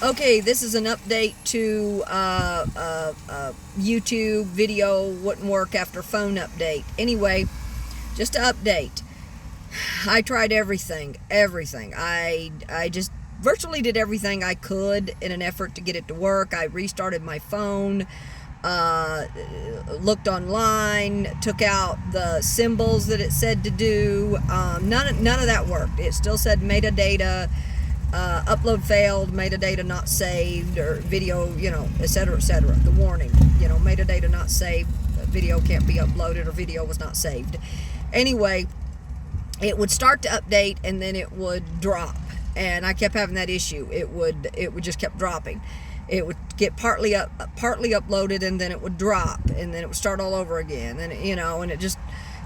Okay, this is an update to YouTube video wouldn't work after phone update. Anyway, just to update, I tried everything. I just virtually did everything I could in an effort to get it to work. I restarted my phone, looked online, took out the symbols that it said to do. None of that worked. It still said metadata. Upload failed, metadata not saved, or video, etc., etc. The warning, metadata not saved, video can't be uploaded, or video was not saved. Anyway, it would start to update and then it would drop, and I kept having that issue. It would just kept dropping. It would get partly uploaded and then it would drop, and then it would start all over again, and and it just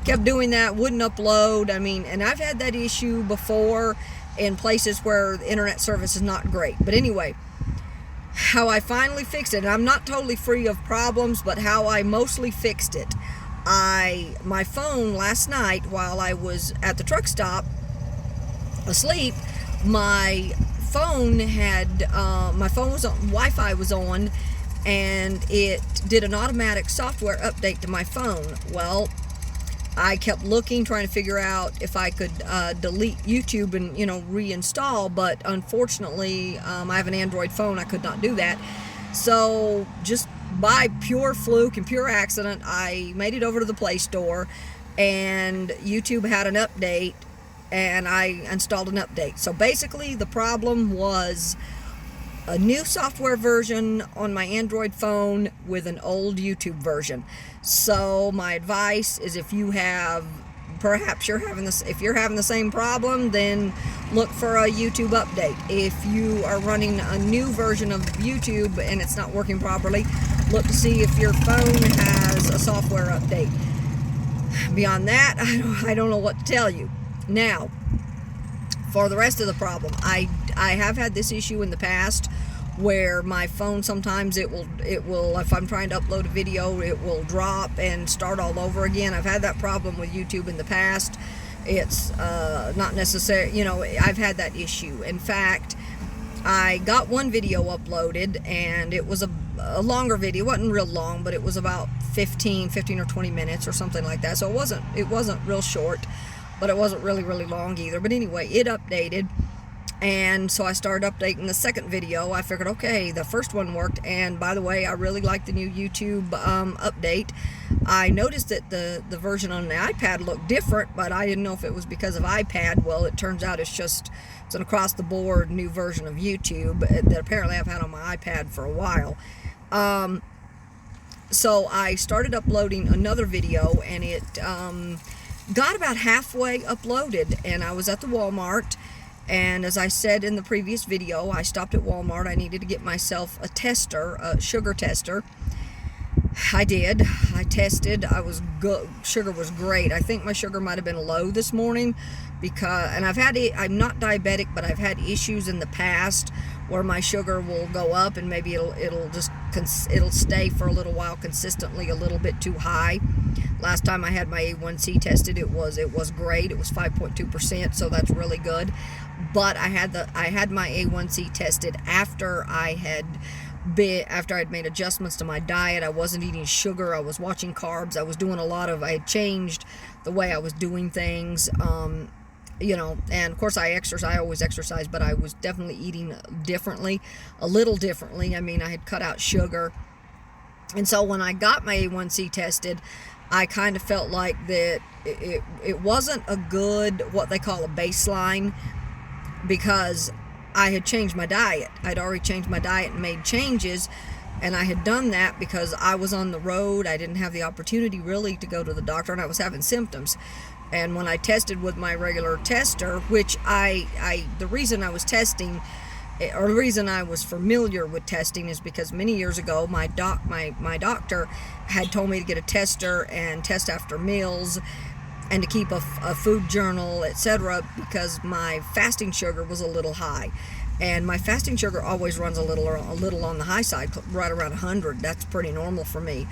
kept doing that. Wouldn't upload. And I've had that issue before in places where the internet service is not great. But anyway, how I finally fixed it, and I'm not totally free of problems, but how I mostly fixed it, my phone last night while I was at the truck stop asleep, my phone was on, Wi-Fi was on, and it did an automatic software update to my phone. Well, I kept looking, trying to figure out if I could delete YouTube and, reinstall, but unfortunately, I have an Android phone. I could not do that. So just by pure fluke and pure accident, I made it over to the Play Store, and YouTube had an update, and I installed an update. So basically, the problem was a new software version on my Android phone with an old YouTube version. So my advice is, if you're having the same problem, then look for a YouTube update. If you are running a new version of YouTube and it's not working properly, look to see if your phone has a software update. Beyond that, I don't know what to tell you. Now, for the rest of the problem, I have had this issue in the past where my phone, sometimes it will, if I'm trying to upload a video, it will drop and start all over again. I've had that problem with YouTube in the past. It's not necessary, I've had that issue. In fact, I got one video uploaded, and it was a longer video. It wasn't real long, but it was about 15 or 20 minutes or something like that. So it wasn't real short, but it wasn't really long either. But anyway, it updated, and so I started updating the second video. I figured, okay, the first one worked, and by the way, I really like the new YouTube update. I noticed that the version on the iPad looked different, but I didn't know if it was because of iPad. Well, it turns out it's an across-the-board new version of YouTube that apparently I've had on my iPad for a while. So I started uploading another video, and it got about halfway uploaded, and I was at the Walmart, and as I said in the previous video, I stopped at Walmart. I needed to get myself a sugar tester. I did. I tested. Sugar was great. I think my sugar might have been low this morning I'm not diabetic, but I've had issues in the past where my sugar will go up, and maybe it'll stay for a little while consistently a little bit too high. Last time I had my A1C tested, it was great. It was 5.2%, so that's really good. But I had my A1C tested after I'd made adjustments to my diet. I wasn't eating sugar. I was watching carbs. I had changed the way I was doing things. And of course I always exercise, but I was definitely eating a little differently. I had cut out sugar. And so when I got my A1C tested, I kind of felt like that it wasn't a good, what they call a baseline, because I had changed my diet. I'd already changed my diet and made changes, and I had done that because I was on the road. I didn't have the opportunity really to go to the doctor, and I was having symptoms. And when I tested with my regular tester, which the reason I was testing, or the reason I was familiar with testing, is because many years ago my doctor had told me to get a tester and test after meals, and to keep a food journal, etc., because my fasting sugar was a little high. And my fasting sugar always runs a little on the high side, right around 100. That's pretty normal for me.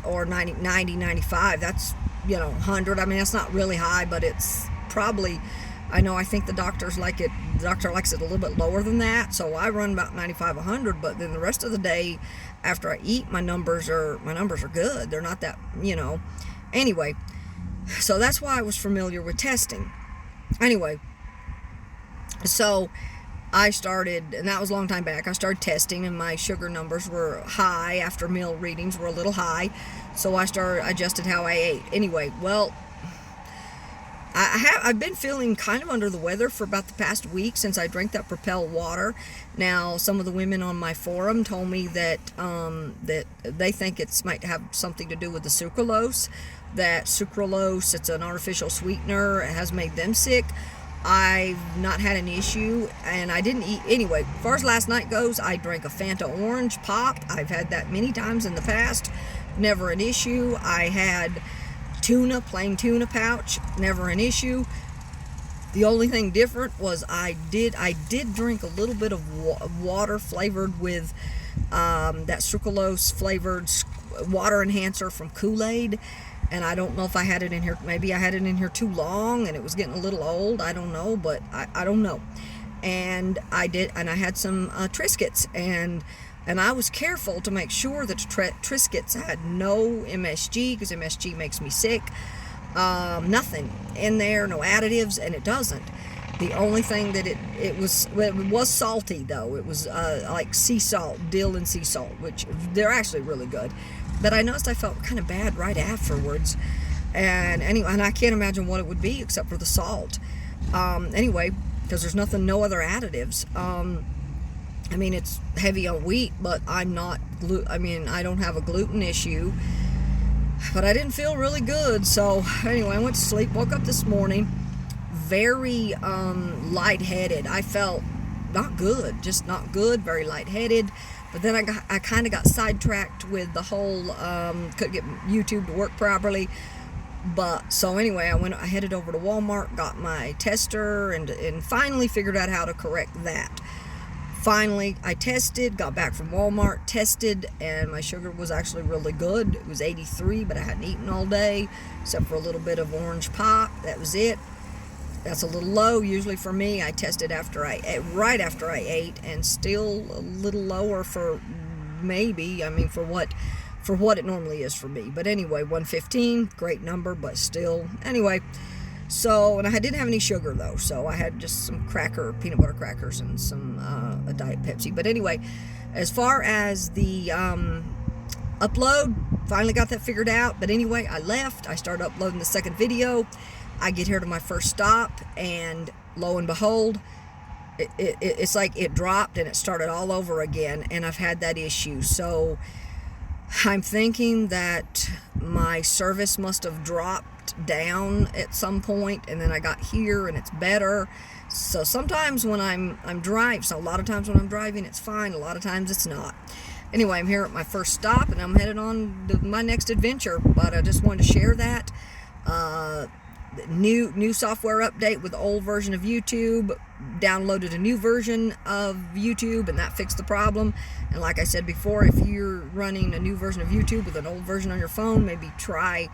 Or 90, 95, that's 100. That's not really high, but it's probably I know I think the doctor likes it a little bit lower than that, so I run about 95, 100, but then the rest of the day after I eat, my numbers are good. They're not that, Anyway, so that's why I was familiar with testing. Anyway, so I started, and that was a long time back, I started testing, and my sugar numbers were high after meal readings were a little high, so I adjusted how I ate. Anyway, well, I've been feeling kind of under the weather for about the past week since I drank that Propel water. Now, some of the women on my forum told me that that they think it might have something to do with the sucralose. That sucralose, it's an artificial sweetener, it has made them sick. I've not had an issue, and I didn't eat. Anyway, as far as last night goes, I drank a Fanta Orange Pop. I've had that many times in the past. Never an issue. I had plain tuna pouch, never an issue. The only thing different was I did drink a little bit of water flavored with that sucralose flavored water enhancer from Kool-Aid, and I don't know if I had it in here. Maybe I had it in here too long and it was getting a little old. I don't know, but I don't know. And I had some Triscuits, and I was careful to make sure that Triscuits had no MSG, because MSG makes me sick. Nothing in there, no additives, and it doesn't. The only thing that it was salty, though. It was like sea salt, dill and sea salt, which they're actually really good. But I noticed I felt kind of bad right afterwards. And anyway, and I can't imagine what it would be except for the salt. Anyway, because there's no other additives. I mean, it's heavy on wheat, but I don't have a gluten issue. But I didn't feel really good, so anyway, I went to sleep, woke up this morning, very lightheaded. I felt not good, just not good, very lightheaded. But then I kind of got sidetracked with the whole, couldn't get YouTube to work properly. But so anyway, I headed over to Walmart, got my tester, and finally figured out how to correct that. Finally, I tested, got back from Walmart, tested, and my sugar was actually really good. It was 83, but I hadn't eaten all day, except for a little bit of orange pop. That was it. That's a little low usually for me. I tested right after I ate, and still a little lower for what it normally is for me. But anyway, 115, great number, but still, anyway. So, and I didn't have any sugar though, so I had just some peanut butter crackers, and some a Diet Pepsi. But anyway, as far as the upload, finally got that figured out. But anyway, I left. I started uploading the second video. I get here to my first stop, and lo and behold, it's like it dropped and it started all over again, and I've had that issue. So I'm thinking that my service must have dropped down at some point, and then I got here and it's better. So sometimes when I'm driving, so a lot of times when I'm driving it's fine, a lot of times it's not. Anyway, I'm here at my first stop, and I'm headed on to my next adventure, but I just wanted to share that. New software update with the old version of YouTube, downloaded a new version of YouTube, and that fixed the problem. And like I said before, if you're running a new version of YouTube with an old version on your phone, maybe try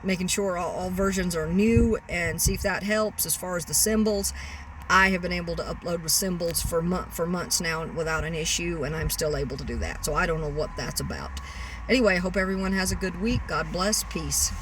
making sure all versions are new and see if that helps. As far as the symbols, I have been able to upload with symbols for months now without an issue, and I'm still able to do that. So I don't know what that's about. Anyway, I hope everyone has a good week. God bless. Peace.